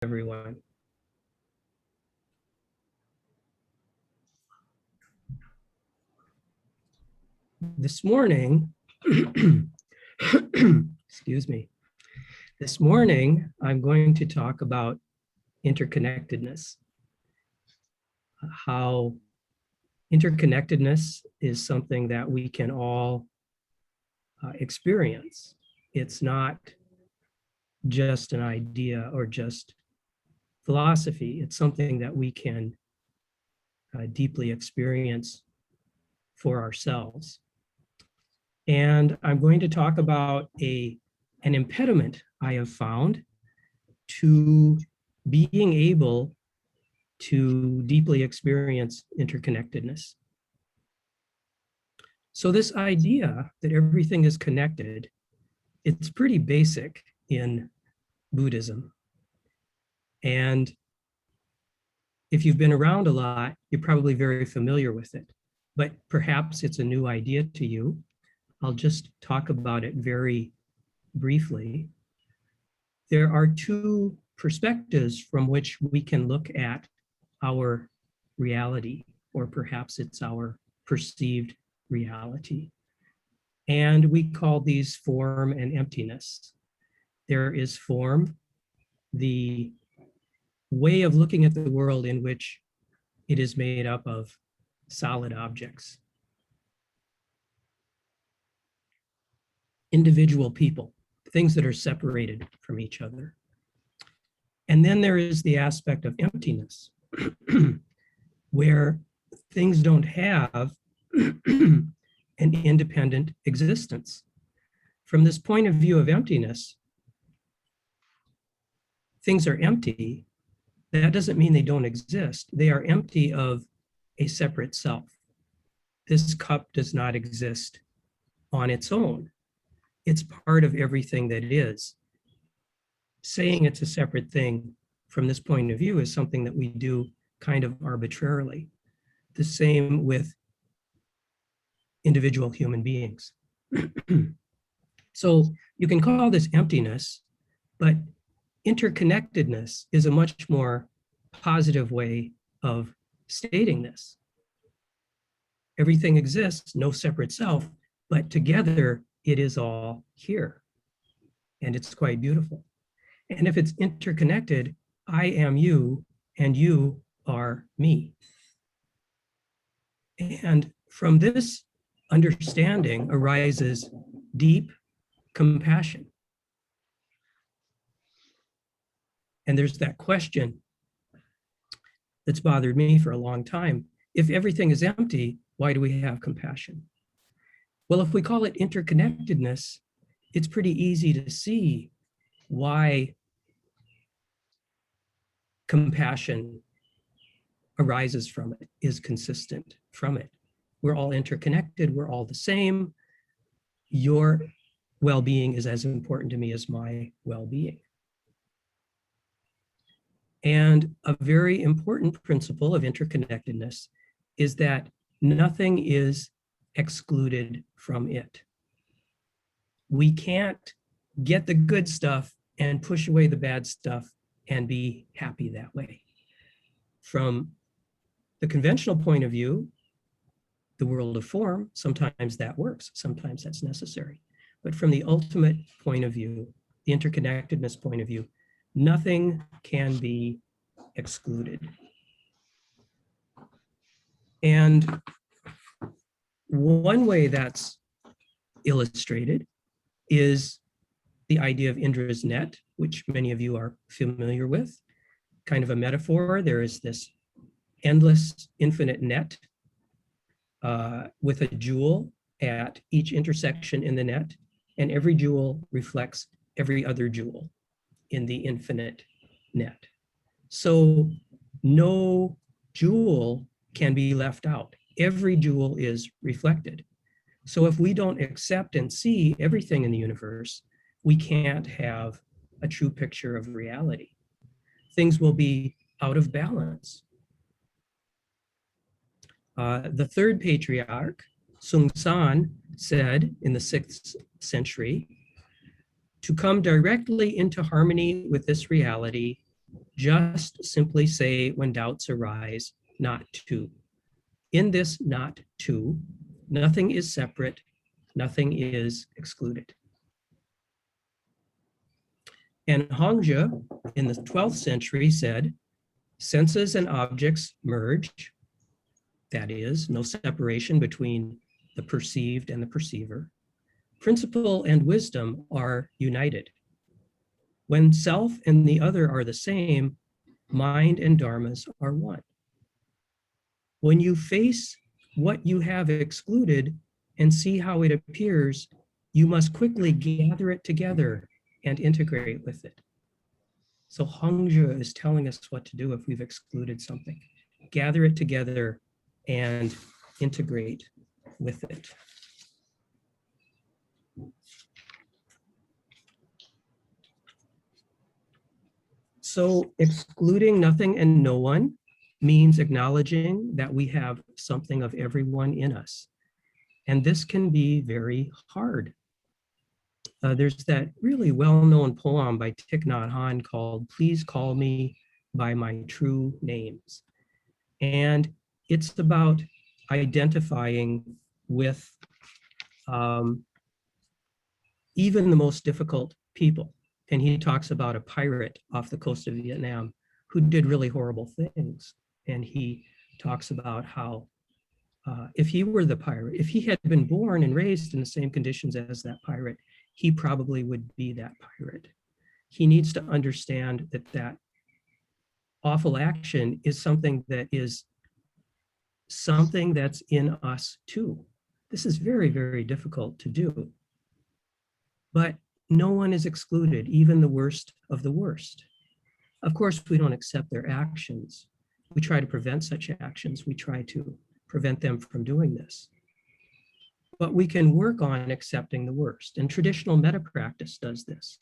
everyone. This morning, excuse me, this morning I'm going to talk about interconnectedness, how interconnectedness is something that we can all experience. It's not just an idea or just philosophy. It's something that we can deeply experience for ourselves. And I'm going to talk about an impediment I have found to being able to deeply experience interconnectedness. So this idea that everything is connected, it's pretty basic in Buddhism. And if you've been around a lot, you're probably very familiar with it, but perhaps it's a new idea to you. I'll just talk about it very briefly. There are two perspectives from which we can look at our reality, or perhaps it's our perceived reality. And we call these form and emptiness. There is form, the way of looking at the world in which it is made up of solid objects. Individual people, things that are separated from each other. And then there is the aspect of emptiness, where things don't have an independent existence. From this point of view of emptiness, things are empty. That doesn't mean they don't exist. They are empty of a separate self. This cup does not exist on its own. It's part of everything that is. Saying it's a separate thing from this point of view is something that we do kind of arbitrarily. The same with individual human beings. So you can call this emptiness, but interconnectedness is a much more positive way of stating this. Everything exists, no separate self, but together it is all here. And it's quite beautiful. And if it's interconnected, I am you and you are me. And from this understanding arises deep compassion. And there's that question that's bothered me for a long time. If everything is empty, why do we have compassion? Well, if we call it interconnectedness, it's pretty easy to see why compassion arises from it, is consistent from it. We're all interconnected, we're all the same. Your well-being is as important to me as my well-being. And a very important principle of interconnectedness is that nothing is excluded from it. We can't get the good stuff and push away the bad stuff and be happy that way. From the conventional point of view, the world of form, sometimes that works, sometimes that's necessary. But from the ultimate point of view, the interconnectedness point of view, nothing can be excluded. And one way that's illustrated is the idea of Indra's net, which many of you are familiar with. Kind of a metaphor. There is this endless, infinite net with a jewel at each intersection in the net, and every jewel reflects every other jewel in the infinite net. So no jewel can be left out. Every jewel is reflected. So if we don't accept and see everything in the universe, we can't have a true picture of reality. Things will be out of balance. The third patriarch, Sung San, said in the 6th century, to come directly into harmony with this reality, Just simply say when doubts arise, not to. In this not to, nothing is separate, nothing is excluded. And Hongzhi in the 12th century said, senses and objects merge, that is, no separation between the perceived and the perceiver. Principle and wisdom are united. When self and the other are the same, mind and dharmas are one. When you face what you have excluded and see how it appears, you must quickly gather it together and integrate with it. So Hongzhi is telling us what to do if we've excluded something. Gather it together and integrate with it. So excluding nothing and no one means acknowledging that we have something of everyone in us. And this can be very hard. There's that really well-known poem by Thich Nhat Hanh called Please Call Me by My True Names. And it's about identifying with even the most difficult people. And he talks about a pirate off the coast of Vietnam who did really horrible things. And he talks about how if he were the pirate, if he had been born and raised in the same conditions as that pirate, he probably would be that pirate. He needs to understand that that awful action is something that's in us too. This is very, very difficult to do. But no one is excluded, even the worst of the worst. Of course, we don't accept their actions. We try to prevent such actions. We try to prevent them from doing this. But we can work on accepting the worst. And traditional metta practice does this.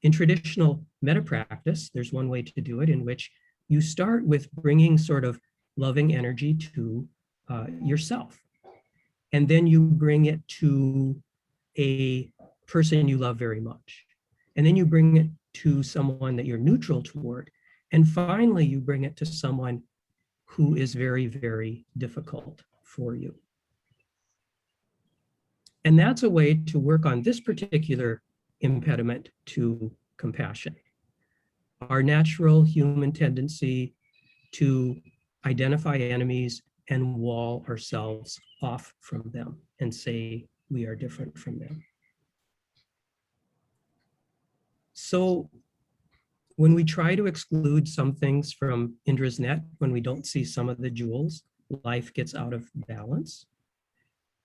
In traditional metta practice, there's one way to do it in which you start with bringing sort of loving energy to yourself. And then you bring it to a person you love very much. And then you bring it to someone that you're neutral toward. And finally, you bring it to someone who is very, very difficult for you. And that's a way to work on this particular impediment to compassion. Our natural human tendency to identify enemies and wall ourselves off from them and say we are different from them. So when we try to exclude some things from Indra's net, when we don't see some of the jewels, life gets out of balance.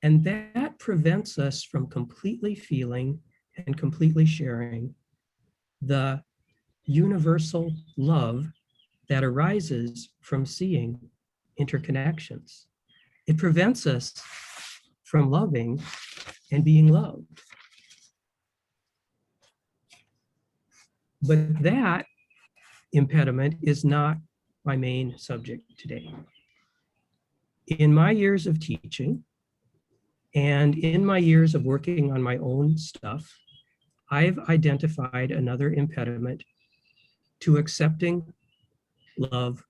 And that prevents us from completely feeling and completely sharing the universal love that arises from seeing interconnections. It prevents us from loving and being loved. But that impediment is not my main subject today. In my years of teaching and in my years of working on my own stuff, I've identified another impediment to accepting love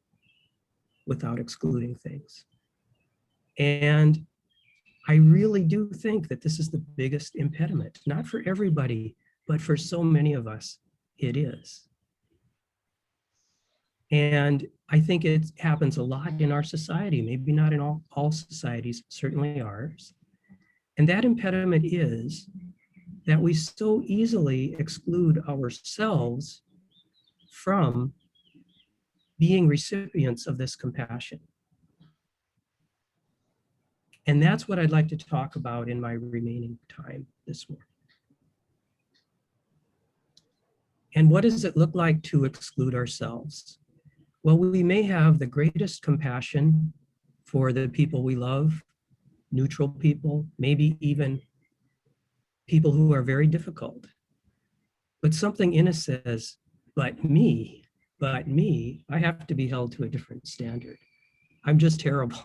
without excluding things. And I really do think that this is the biggest impediment, not for everybody, but for so many of us, it is. And I think it happens a lot in our society, maybe not in all societies, certainly ours. And that impediment is that we so easily exclude ourselves from being recipients of this compassion. And that's what I'd like to talk about in my remaining time this morning. And what does it look like to exclude ourselves? Well, we may have the greatest compassion for the people we love, neutral people, maybe even people who are very difficult. But something in us says, but me, I have to be held to a different standard. I'm just terrible.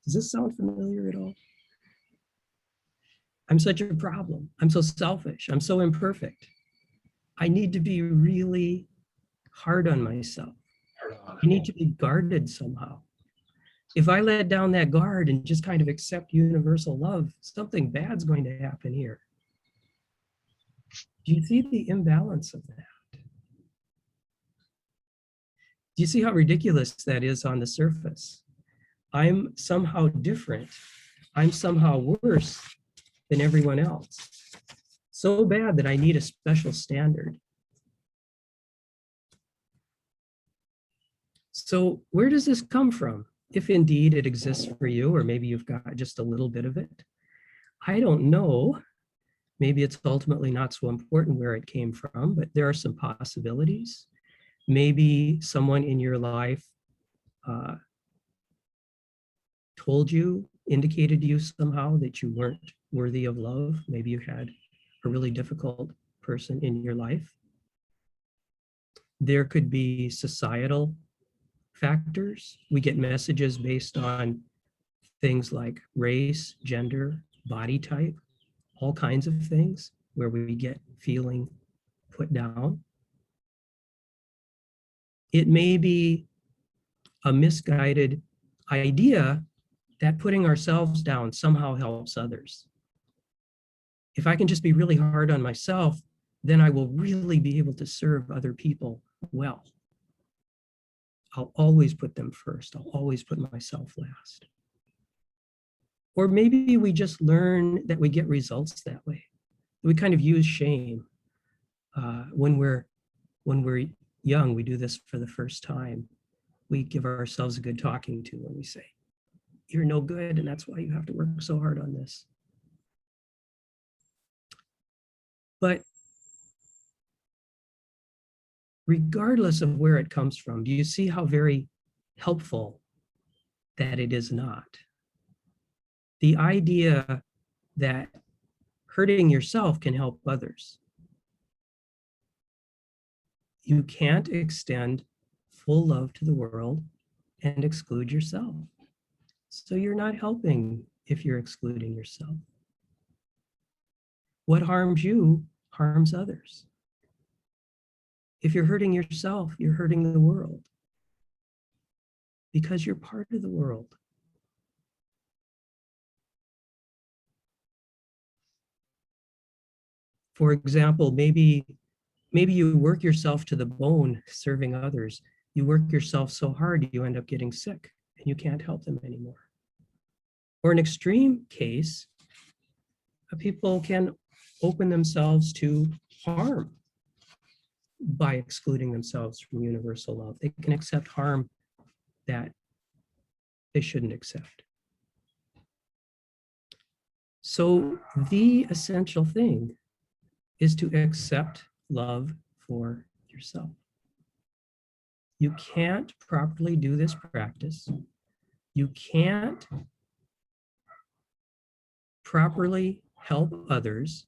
Does this sound familiar at all? I'm such a problem. I'm so selfish. I'm so imperfect. I need to be really hard on myself. I need to be guarded somehow. If I let down that guard and just kind of accept universal love, something bad's going to happen here. Do you see the imbalance of that? Do you see how ridiculous that is on the surface? I'm somehow different. I'm somehow worse than everyone else. So bad that I need a special standard. So where does this come from? If indeed it exists for you, or maybe you've got just a little bit of it. I don't know. Maybe it's ultimately not so important where it came from, but there are some possibilities. Maybe someone in your life told you, indicated to you somehow that you weren't worthy of love. Maybe you had a really difficult person in your life. There could be societal factors. We get messages based on things like race, gender, body type, all kinds of things where we get feeling put down. It may be a misguided idea that putting ourselves down somehow helps others. If I can just be really hard on myself, then I will really be able to serve other people well. I'll always put them first. I'll always put myself last. Or maybe we just learn that we get results that way. We kind of use shame. When we're young, we do this for the first time. We give ourselves a good talking to when we say, "You're no good, and that's why you have to work so hard on this." But regardless of where it comes from, do you see how very helpful that it is not? The idea that hurting yourself can help others. You can't extend full love to the world and exclude yourself. So you're not helping if you're excluding yourself. What harms you harms others. If you're hurting yourself, you're hurting the world because you're part of the world. For example, maybe you work yourself to the bone serving others. You work yourself so hard, you end up getting sick and you can't help them anymore. Or an extreme case, people can open themselves to harm by excluding themselves from universal love. They can accept harm that they shouldn't accept. So the essential thing is to accept love for yourself. You can't properly do this practice. You can't properly help others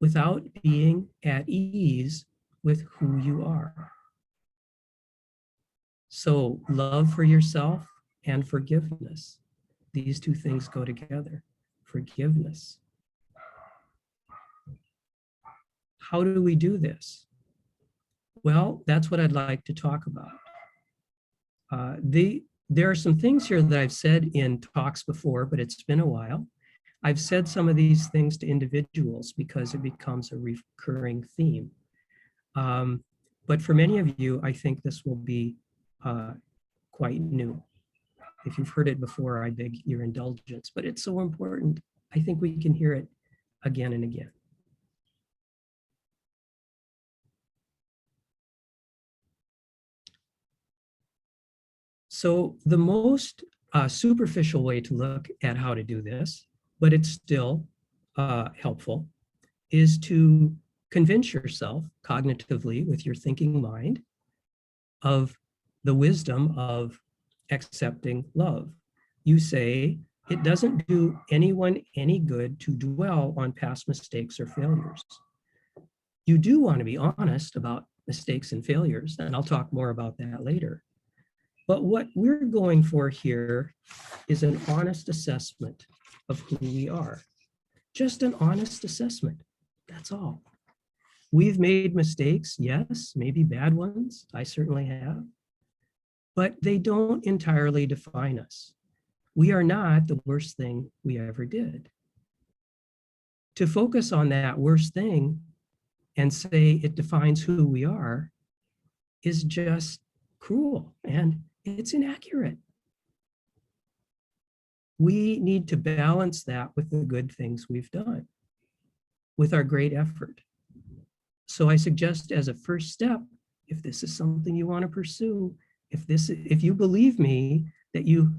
without being at ease with who you are. So love for yourself and forgiveness. These two things go together. Forgiveness. How do we do this? Well, that's what I'd like to talk about. There are some things here that I've said in talks before, but it's been a while. I've said some of these things to individuals because it becomes a recurring theme. But for many of you, I think this will be quite new. If you've heard it before, I beg your indulgence, but it's so important. I think we can hear it again and again. So the most superficial way to look at how to do this, but it's still helpful, is to convince yourself cognitively with your thinking mind of the wisdom of accepting love. You say, it doesn't do anyone any good to dwell on past mistakes or failures. You do want to be honest about mistakes and failures, and I'll talk more about that later. But what we're going for here is an honest assessment of who we are. Just an honest assessment, that's all. We've made mistakes, yes, maybe bad ones. I certainly have. But they don't entirely define us. We are not the worst thing we ever did. To focus on that worst thing and say it defines who we are is just cruel and it's inaccurate. We need to balance that with the good things we've done, with our great effort. So I suggest as a first step, if this is something you want to pursue, if you believe me that you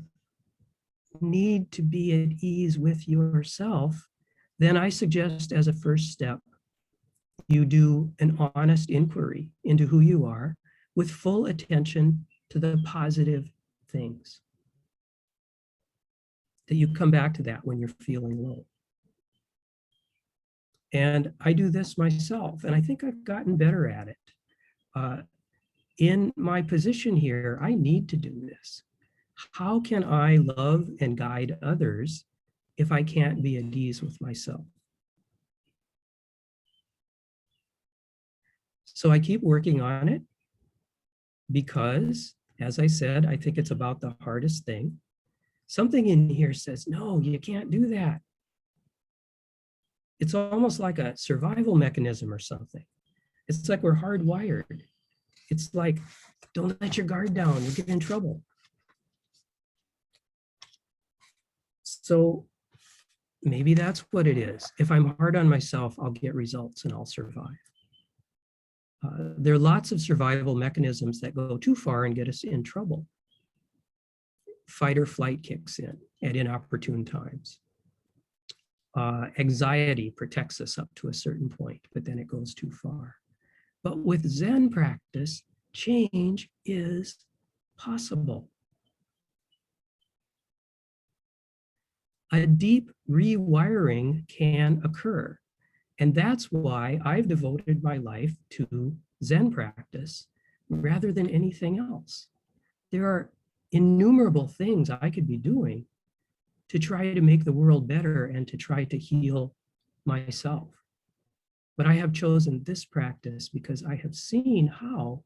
need to be at ease with yourself, then I suggest as a first step, you do an honest inquiry into who you are with full attention to the positive things. That you come back to that when you're feeling low. And I do this myself, and I think I've gotten better at it. In my position here, I need to do this. How can I love and guide others if I can't be at ease with myself? So I keep working on it because, as I said, I think it's about the hardest thing. Something in here says, no, you can't do that. It's almost like a survival mechanism or something. It's like we're hardwired. It's like, don't let your guard down, you'll get in trouble. So maybe that's what it is. If I'm hard on myself, I'll get results and I'll survive. There are lots of survival mechanisms that go too far and get us in trouble. Fight or flight kicks in at inopportune times. Anxiety protects us up to a certain point, but then it goes too far. But with Zen practice, change is possible. A deep rewiring can occur. And that's why I've devoted my life to Zen practice rather than anything else. There are innumerable things I could be doing to try to make the world better and to try to heal myself. But I have chosen this practice because I have seen how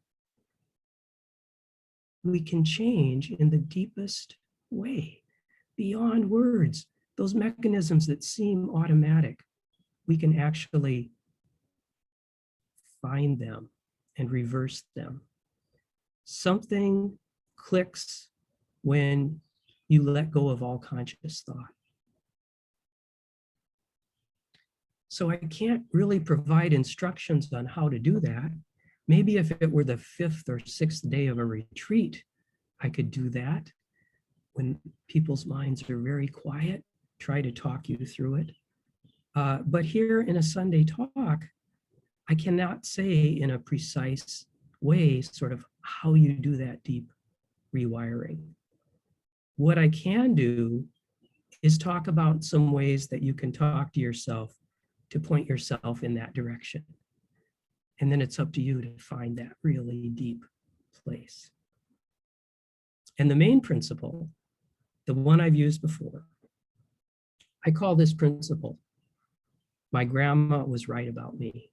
we can change in the deepest way, beyond words. Those mechanisms that seem automatic, we can actually find them and reverse them. Something clicks when you let go of all conscious thought. So I can't really provide instructions on how to do that. Maybe if it were the 5th or 6th day of a retreat, I could do that. When people's minds are very quiet, try to talk you through it. But here in a Sunday talk, I cannot say in a precise way sort of how you do that deep rewiring. What I can do is talk about some ways that you can talk to yourself to point yourself in that direction. And then it's up to you to find that really deep place. And the main principle, the one I've used before, I call this principle, my grandma was right about me.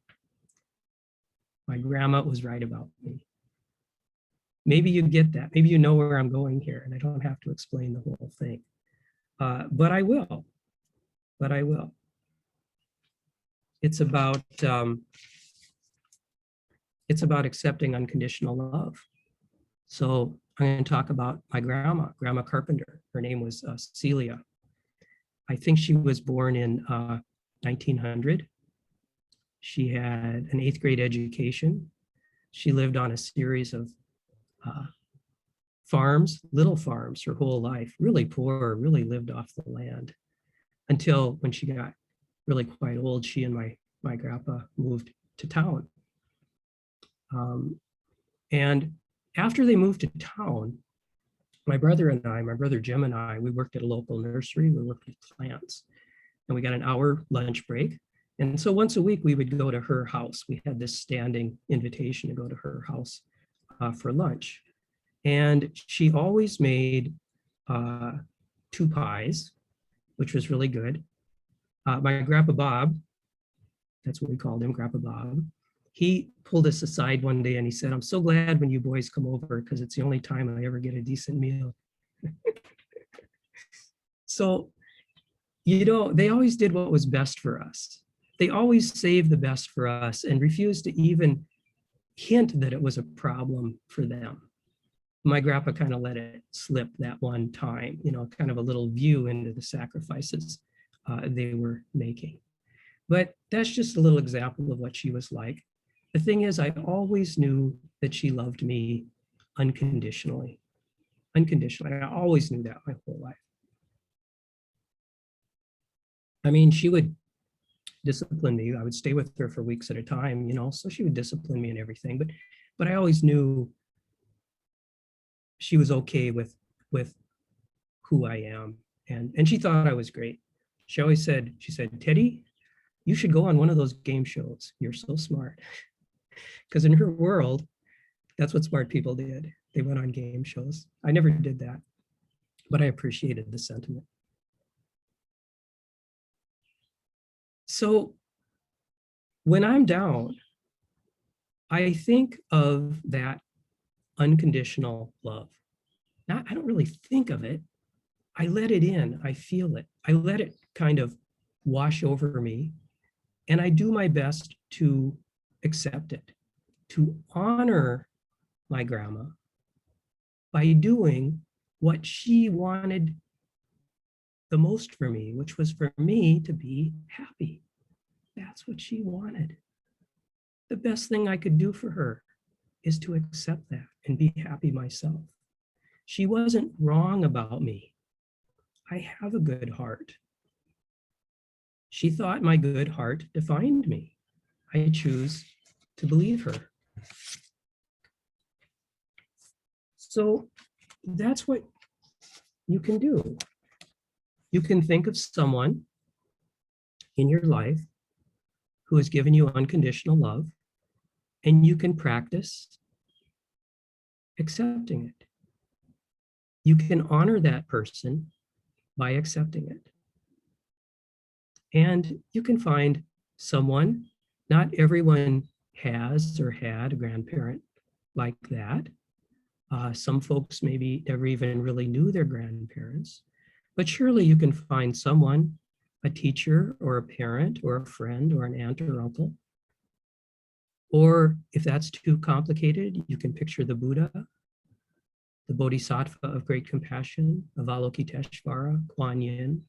My grandma was right about me. Maybe you get that. Maybe you know where I'm going here, and I don't have to explain the whole thing. But I will. But I will. It's about accepting unconditional love. So I'm going to talk about my grandma, Grandma Carpenter. Her name was Celia. I think she was born in 1900. She had an 8th grade education. She lived on a series of farms, little farms, her whole life, really poor, really lived off the land. Until when she got really quite old, she and my grandpa moved to town. And after they moved to town, my brother Jim and I, we worked at a local nursery, we worked with plants, and we got an hour lunch break. And so once a week we would go to her house. We had this standing invitation to go to her house for lunch. And she always made 2 pies, which was really good. My Grandpa Bob, that's what we called him, Grandpa Bob, he pulled us aside one day and he said, "I'm so glad when you boys come over because it's the only time I ever get a decent meal." So, they always did what was best for us. They always saved the best for us and refused to even hint that it was a problem for them. My grandpa kind of let it slip that one time, kind of a little view into the sacrifices they were making. But that's just a little example of what she was like. The thing is, I always knew that she loved me unconditionally. Unconditionally. I always knew that my whole life. I mean, she would discipline me. I would stay with her for weeks at a time, so she would discipline me and everything. But I always knew she was okay with who I am. And she thought I was great. She said, "Teddy, you should go on one of those game shows. You're so smart." Because in her world, that's what smart people did. They went on game shows. I never did that, but I appreciated the sentiment. So when I'm down, I think of that unconditional love. I don't really think of it. I let it in. I feel it. I let it kind of wash over me. And I do my best to accept it, to honor my grandma by doing what she wanted the most for me, which was for me to be happy. That's what she wanted. The best thing I could do for her is to accept that and be happy myself. She wasn't wrong about me. I have a good heart. She thought my good heart defined me. I choose to believe her. So that's what you can do. You can think of someone in your life who has given you unconditional love, and you can practice accepting it. You can honor that person by accepting it. And you can find someone, not everyone has or had a grandparent like that. Some folks maybe never even really knew their grandparents, but surely you can find someone, a teacher or a parent or a friend or an aunt or uncle. Or if that's too complicated, you can picture the Buddha, the Bodhisattva of great compassion, Avalokiteshvara, Kuan Yin.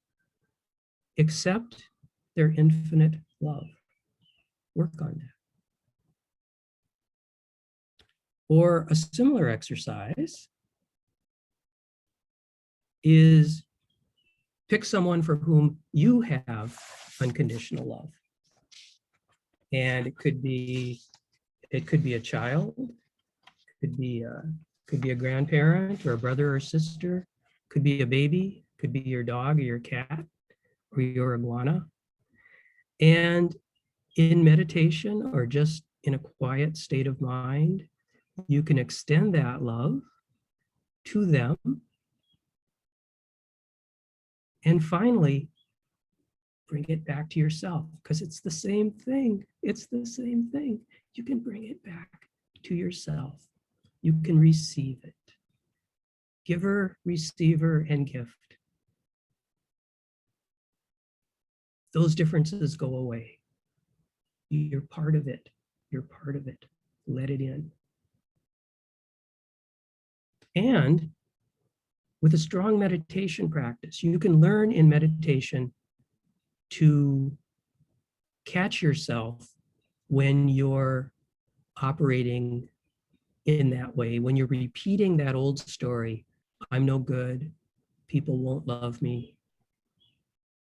Accept their infinite love. Work on that. Or a similar exercise is pick someone for whom you have unconditional love. And it could be a child, could be a grandparent or a brother or sister, could be a baby, could be your dog or your cat or your iguana. And in meditation or just in a quiet state of mind, you can extend that love to them. And finally, bring it back to yourself, because it's the same thing. It's the same thing. You can bring it back to yourself. You can receive it. Giver, receiver, and gift. Those differences go away. You're part of it. You're part of it. Let it in. And with a strong meditation practice, you can learn in meditation to catch yourself when you're operating in that way, when you're repeating that old story, I'm no good, people won't love me.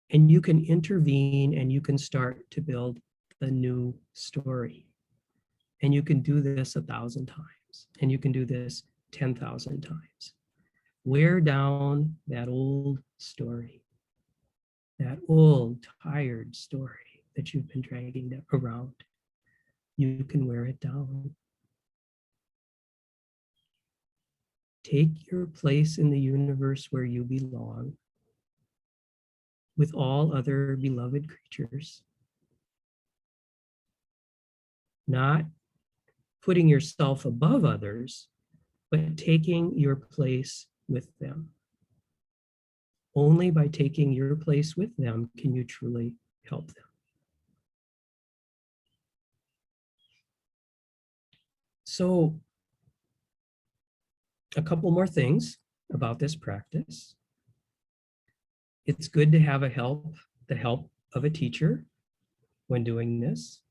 And you can intervene and you can start to build a new story. And you can do this 1,000 times, and you can do this 10,000 times. Wear down that old story, that old tired story that you've been dragging around. You can wear it down. Take your place in the universe where you belong with all other beloved creatures. not putting yourself above others, but taking your place with them. Only by taking your place with them can you truly help them. So, a couple more things about this practice. It's good to have the help of a teacher when doing this.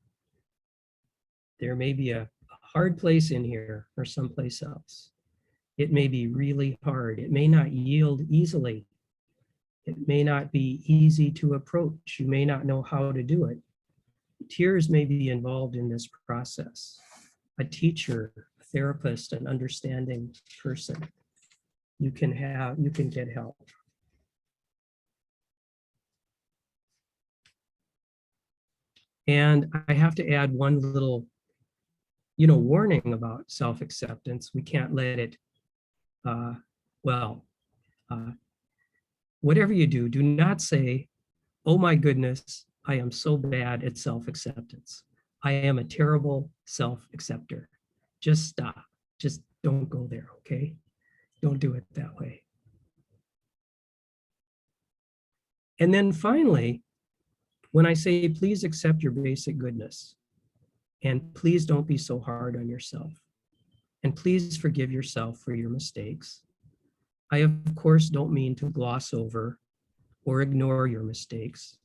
There may be a hard place in here or someplace else. It may be really hard. It may not yield easily. It may not be easy to approach. You may not know how to do it. Tears may be involved in this process. A teacher, a therapist, an understanding person, you can get help. And I have to add one little, warning about self-acceptance. We can't let it, whatever you do, do not say, oh my goodness, I am so bad at self-acceptance. I am a terrible self-acceptor. Just stop. Just don't go there, okay? Don't do it that way. And then finally, when I say, please accept your basic goodness, and please don't be so hard on yourself, and please forgive yourself for your mistakes, I, of course, don't mean to gloss over or ignore your mistakes,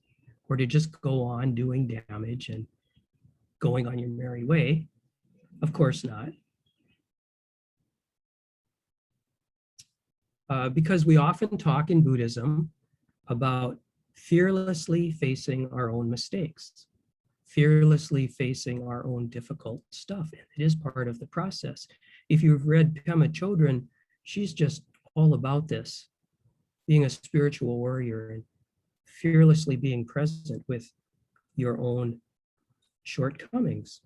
or to just go on doing damage and going on your merry way. Of course not. Because we often talk in Buddhism about fearlessly facing our own mistakes, fearlessly facing our own difficult stuff. And it is part of the process. If you've read Pema Chodron, she's just all about this, being a spiritual warrior and fearlessly being present with your own shortcomings.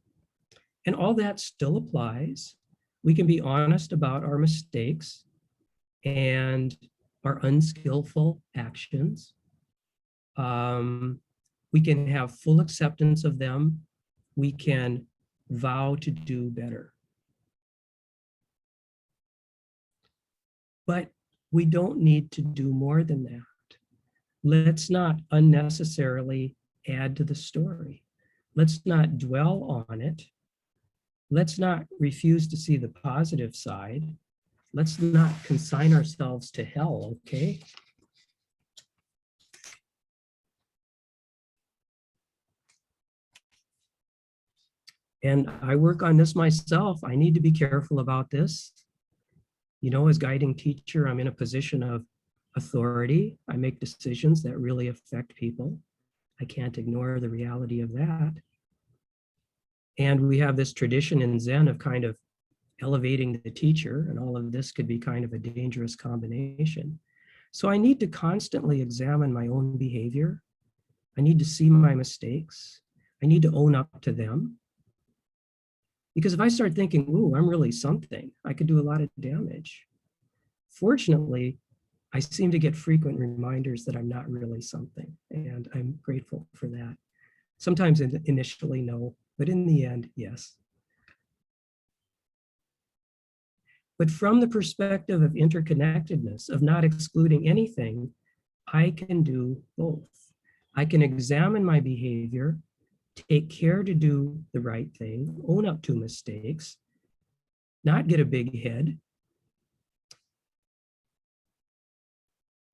And all that still applies. We can be honest about our mistakes and our unskillful actions. We can have full acceptance of them. We can vow to do better. But we don't need to do more than that. Let's not unnecessarily add to the story. Let's not dwell on it. Let's not refuse to see the positive side. Let's not consign ourselves to hell, okay? And I work on this myself. I need to be careful about this. As guiding teacher, I'm in a position of authority. I make decisions that really affect people. I can't ignore the reality of that. And we have this tradition in Zen of kind of elevating the teacher, and all of this could be kind of a dangerous combination. So I need to constantly examine my own behavior. I need to see my mistakes. I need to own up to them. Because if I start thinking, ooh, I'm really something, I could do a lot of damage. Fortunately, I seem to get frequent reminders that I'm not really something, and I'm grateful for that. Sometimes initially, no, but in the end, yes. But from the perspective of interconnectedness, of not excluding anything, I can do both. I can examine my behavior, take care to do the right thing, own up to mistakes, not get a big head,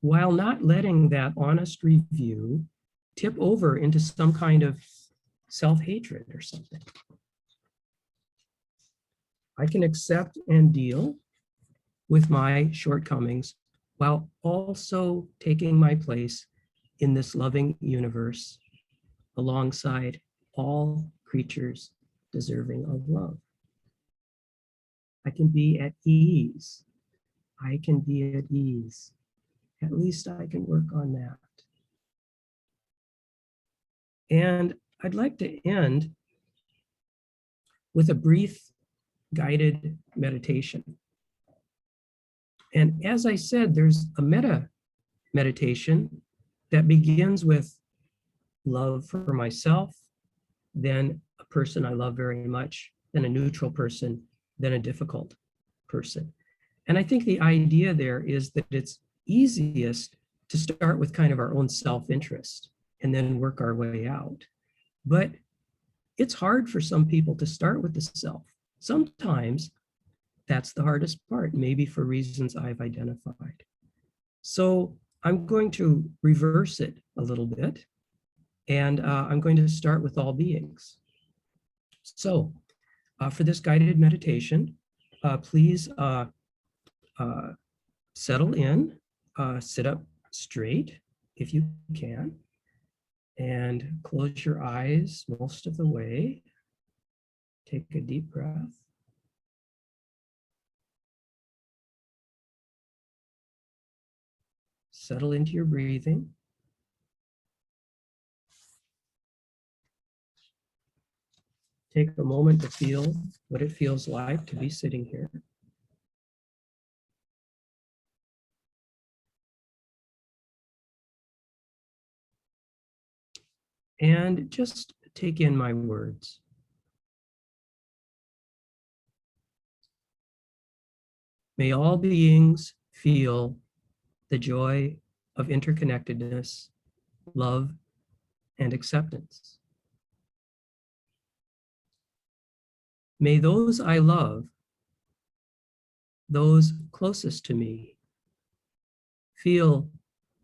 while not letting that honest review tip over into some kind of self-hatred or something. I can accept and deal with my shortcomings while also taking my place in this loving universe alongside all creatures deserving of love. I can be at ease. I can be at ease. At least I can work on that. And I'd like to end with a brief guided meditation. And as I said, there's a metta meditation that begins with love for myself, then a person I love very much, then a neutral person, then a difficult person. And I think the idea there is that it's easiest to start with kind of our own self-interest and then work our way out. But it's hard for some people to start with the self. Sometimes that's the hardest part, maybe for reasons I've identified. So I'm going to reverse it a little bit, and I'm going to start with all beings. So for this guided meditation, please settle in, sit up straight if you can, and close your eyes most of the way. Take a deep breath. Settle into your breathing. Take a moment to feel what it feels like to be sitting here. And just take in my words. May all beings feel the joy of interconnectedness, love, and acceptance. May those I love, those closest to me, feel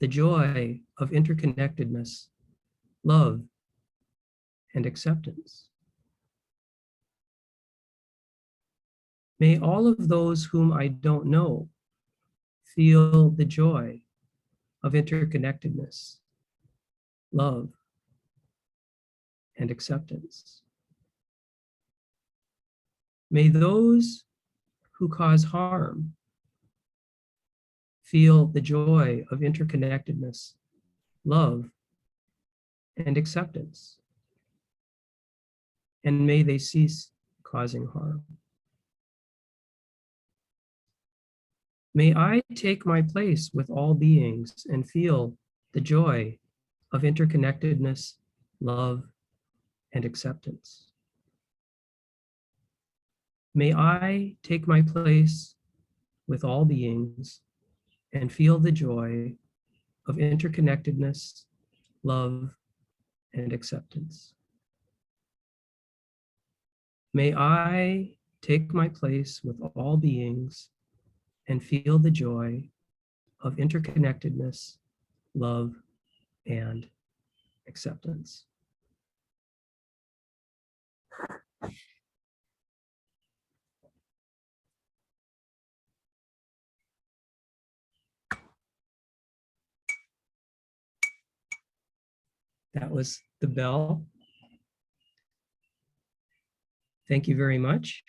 the joy of interconnectedness, love, and acceptance. May all of those whom I don't know feel the joy of interconnectedness, love, and acceptance. May those who cause harm feel the joy of interconnectedness, love, and acceptance. And may they cease causing harm. May I take my place with all beings and feel the joy of interconnectedness, love, and acceptance. May I take my place with all beings and feel the joy of interconnectedness, love, and acceptance. May I take my place with all beings and feel the joy of interconnectedness, love, and acceptance. That was the bell. Thank you very much.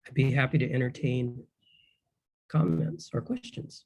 I'd be happy to entertain comments or questions.